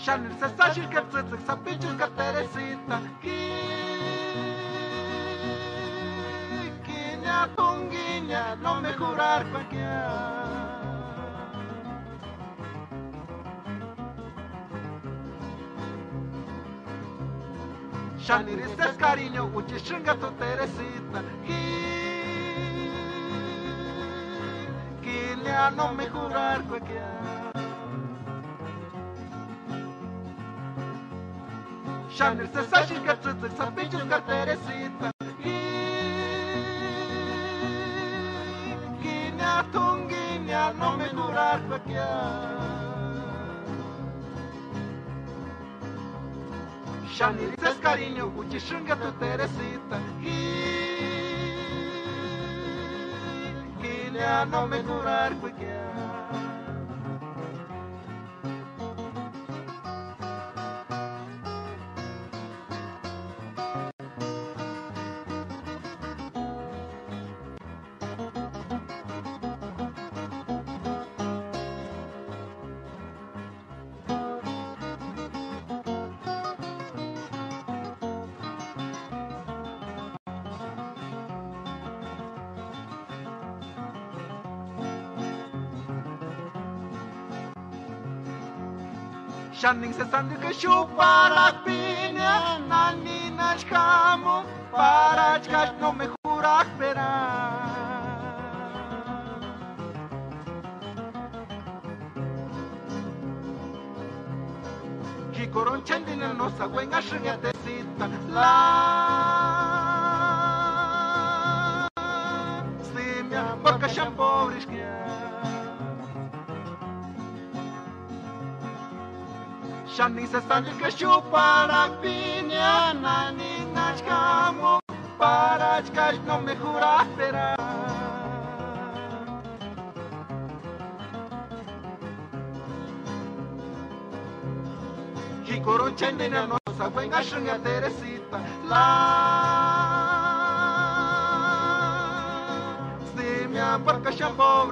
Shanir se sashir que tzitzik sapichis ka Teresita. Quiña tunguiña, no me jurar cualquiera. Shanir es cariño, uchishinga tu Teresita. Quiña, no me jurar cualquiera. Shanir se sashir que tzitzik sapichis ka Teresita. Quiña tunguiña, no me jurar cualquiera. Shanir es cariño, uchishinga tu Teresita. Quiña, no me jurar cualquiera. Shanning se sandu que chupa la piña, nani nashkamo, para chkash no me jura esperar. Kikoron chendina no sa wenga shingatecita, la simia, porque shampoo Shanning se sandu que chupa la piña, nani nashkamo, para chkash no me jura esperar. Kikoron chendina no sa wenga shinga Teresita, la simia, porque shampoo